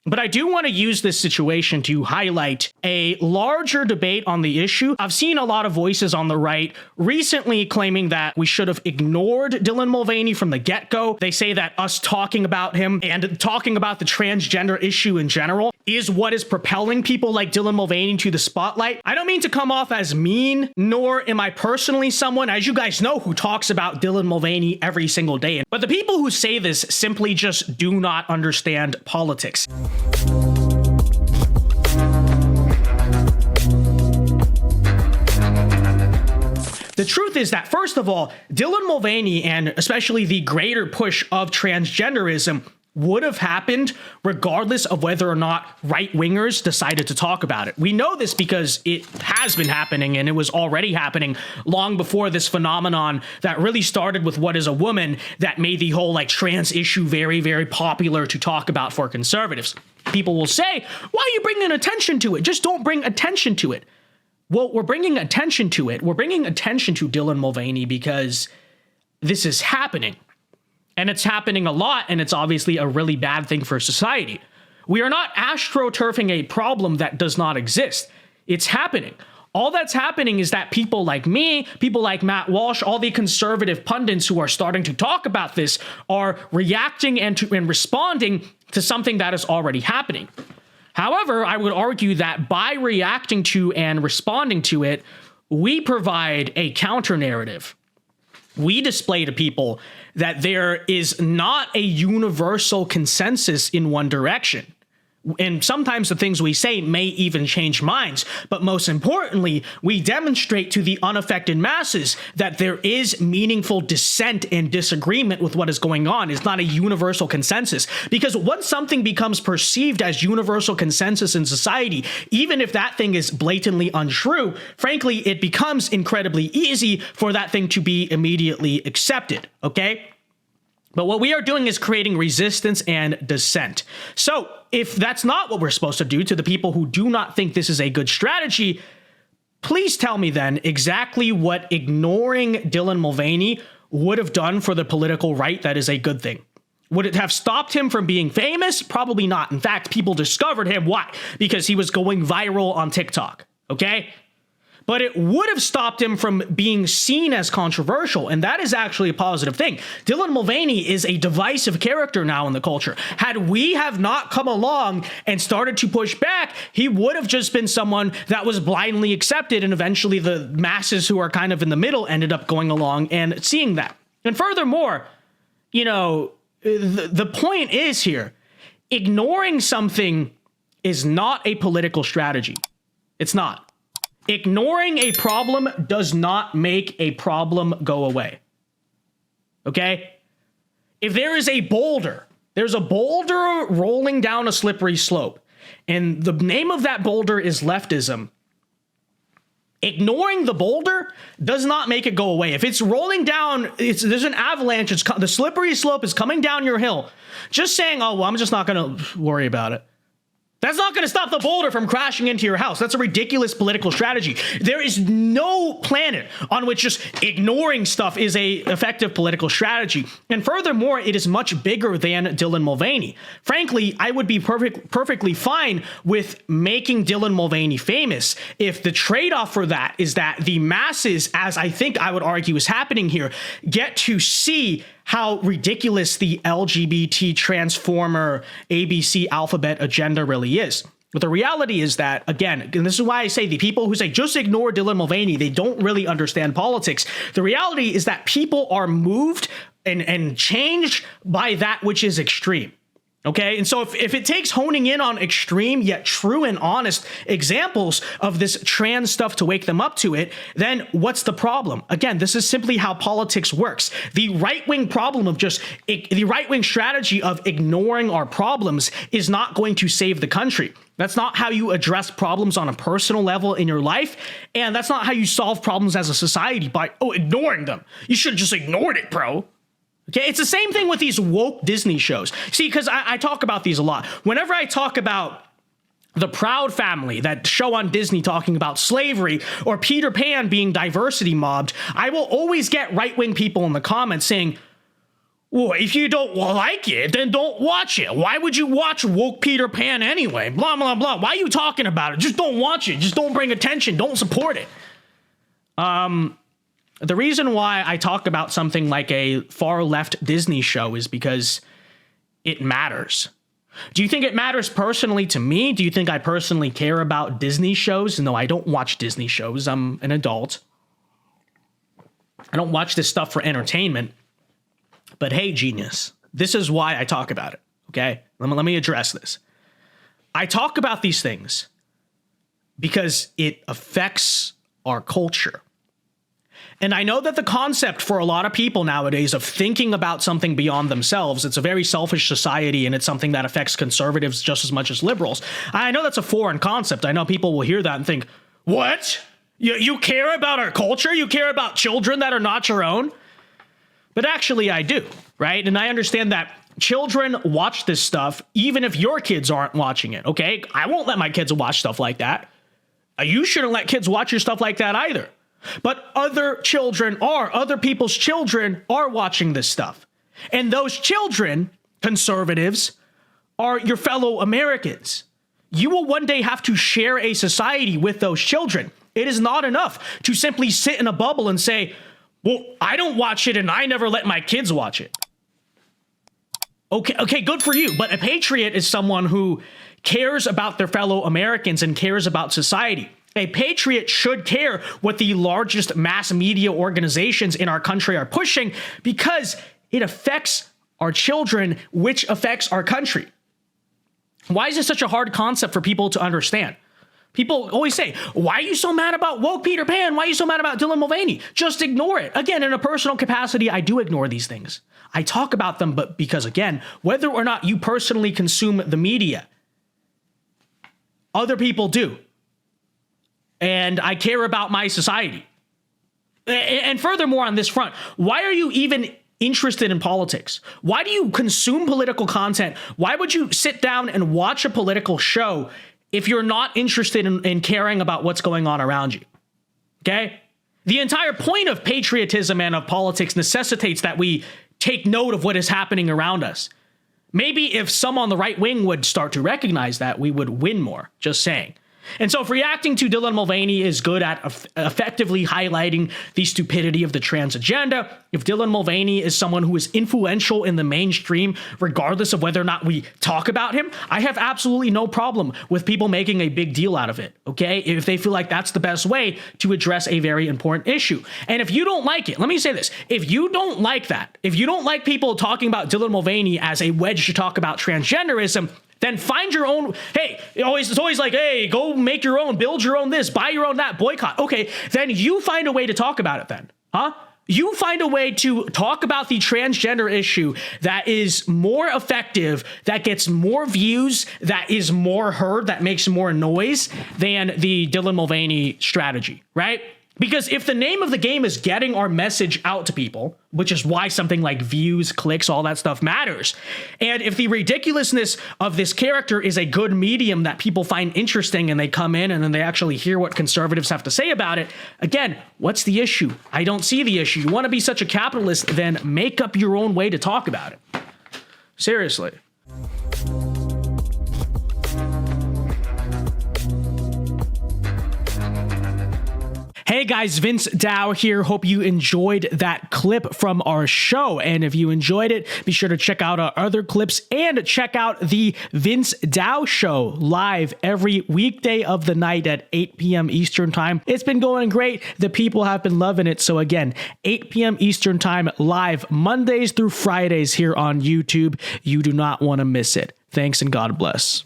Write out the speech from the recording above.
But I do want to use this situation to highlight a larger debate on the issue. I've seen a lot of voices on the right recently claiming that we should have ignored Dylan Mulvaney from the get-go. They say that us talking about him and talking about the transgender issue in general is what is propelling people like Dylan Mulvaney to the spotlight. I don't mean to come off as mean, nor am I personally someone, as you guys know, who talks about Dylan Mulvaney every single day. But the people who say this simply just do not understand politics. The truth is that, first of all, Dylan Mulvaney and especially the greater push of transgenderism would have happened regardless of whether or not right-wingers decided to talk about it. We know this because it has been happening, and it was already happening long before this phenomenon that really started with What is a Woman that made the whole trans issue very, very popular to talk about for conservatives. People will say, why are you bringing attention to it? Just don't bring attention to it. Well, we're bringing attention to it. We're bringing attention to Dylan Mulvaney because this is happening. And it's happening a lot, and it's obviously a really bad thing for society. We are not astroturfing a problem that does not exist. It's happening. All that's happening is that people like me, people like Matt Walsh, all the conservative pundits who are starting to talk about this are reacting and responding to something that is already happening. However, I would argue that by reacting to and responding to it, we provide a counter narrative. We display to people that there is not a universal consensus in one direction. And sometimes the things we say may even change minds. But most importantly, we demonstrate to the unaffected masses that there is meaningful dissent and disagreement with what is going on. It's not a universal consensus. Because once something becomes perceived as universal consensus in society, even if that thing is blatantly untrue, frankly, it becomes incredibly easy for that thing to be immediately accepted, okay? But what we are doing is creating resistance and dissent. So if that's not what we're supposed to do, to the people who do not think this is a good strategy, please tell me then exactly what ignoring Dylan Mulvaney would have done for the political right that is a good thing. Would it have stopped him from being famous? Probably not. In fact, people discovered him. Why? Because he was going viral on TikTok, okay? But it would have stopped him from being seen as controversial, and that is actually a positive thing. Dylan Mulvaney is a divisive character now in the culture. Had we have not come along and started to push back, he would have just been someone that was blindly accepted, and eventually the masses who are kind of in the middle ended up going along and seeing that. And furthermore, the point is here, ignoring something is not a political strategy. It's not. Ignoring a problem does not make a problem go away. Okay? If there is a boulder, there's a boulder rolling down a slippery slope, and the name of that boulder is leftism. Ignoring the boulder does not make it go away. If it's rolling down, there's an avalanche, the slippery slope is coming down your hill. Just saying, oh, well, I'm just not going to worry about it. That's not going to stop the boulder from crashing into your house. That's a ridiculous political strategy. There is no planet on which just ignoring stuff is a effective political strategy. And furthermore, it is much bigger than Dylan Mulvaney. Frankly, I would be perfectly fine with making Dylan Mulvaney famous if the trade-off for that is that the masses, as I think I would argue is happening here, get to see how ridiculous the LGBT transformer ABC alphabet agenda really is. But the reality is that, again, and this is why I say the people who say just ignore Dylan Mulvaney, they don't really understand politics. The reality is that people are moved and changed by that which is extreme. Okay, and so if it takes honing in on extreme yet true and honest examples of this trans stuff to wake them up to it, then what's the problem? Again, this is simply how politics works. The right-wing problem of the right-wing strategy of ignoring our problems is not going to save the country. That's not how you address problems on a personal level in your life, and that's not how you solve problems as a society by, ignoring them. You should have just ignored it, bro. Okay, it's the same thing with these woke Disney shows. See, because I talk about these a lot. Whenever I talk about The Proud Family, that show on Disney talking about slavery, or Peter Pan being diversity mobbed, I will always get right-wing people in the comments saying, Well, if you don't like it, then don't watch it. Why would you watch Woke Peter Pan anyway? Blah, blah, blah. Why are you talking about it? Just don't watch it. Just don't bring attention. Don't support it. The reason why I talk about something like a far left Disney show is because it matters. Do you think it matters personally to me? Do you think I personally care about Disney shows? No, I don't watch Disney shows. I'm an adult. I don't watch this stuff for entertainment. But hey, genius, this is why I talk about it, okay? Let me address this. I talk about these things because it affects our culture. And I know that the concept for a lot of people nowadays of thinking about something beyond themselves, it's a very selfish society, and it's something that affects conservatives just as much as liberals. I know that's a foreign concept. I know people will hear that and think, what? You care about our culture? You care about children that are not your own? But actually, I do, right? And I understand that children watch this stuff even if your kids aren't watching it, okay? I won't let my kids watch stuff like that. You shouldn't let kids watch your stuff like that either. But other people's children are watching this stuff. And those children, conservatives, are your fellow Americans. You will one day have to share a society with those children. It is not enough to simply sit in a bubble and say, well, I don't watch it and I never let my kids watch it. Okay, good for you. But a patriot is someone who cares about their fellow Americans and cares about society. A patriot should care what the largest mass media organizations in our country are pushing because it affects our children, which affects our country. Why is this such a hard concept for people to understand? People always say, why are you so mad about Woke Peter Pan? Why are you so mad about Dylan Mulvaney? Just ignore it. Again, in a personal capacity, I do ignore these things. I talk about them, but because, again, whether or not you personally consume the media, other people do. And I care about my society. And furthermore, on this front, why are you even interested in politics? Why do you consume political content? Why would you sit down and watch a political show if you're not interested in caring about what's going on around you? Okay? The entire point of patriotism and of politics necessitates that we take note of what is happening around us. Maybe if some on the right wing would start to recognize that, we would win more. Just saying. And so if reacting to Dylan Mulvaney is good at effectively highlighting the stupidity of the trans agenda, if Dylan Mulvaney is someone who is influential in the mainstream, regardless of whether or not we talk about him, I have absolutely no problem with people making a big deal out of it, okay? If they feel like that's the best way to address a very important issue. And if you don't like it, let me say this. If you don't like that, if you don't like people talking about Dylan Mulvaney as a wedge to talk about transgenderism, then find your own. Hey, it's always like, hey, go make your own, build your own this, buy your own that, boycott. Okay, then you find a way to talk about it then, huh? You find a way to talk about the transgender issue that is more effective, that gets more views, that is more heard, that makes more noise than the Dylan Mulvaney strategy, right? Because if the name of the game is getting our message out to people, which is why something like views, clicks, all that stuff matters, and if the ridiculousness of this character is a good medium that people find interesting and they come in and then they actually hear what conservatives have to say about it, again, what's the issue? I don't see the issue. You want to be such a capitalist, then make up your own way to talk about it. Seriously. Hey guys, Vince Dao here. Hope you enjoyed that clip from our show. And if you enjoyed it, be sure to check out our other clips and check out the Vince Dao Show live every weekday of the night at 8 p.m. Eastern Time. It's been going great. The people have been loving it. So again, 8 p.m. Eastern Time live Mondays through Fridays here on YouTube. You do not want to miss it. Thanks and God bless.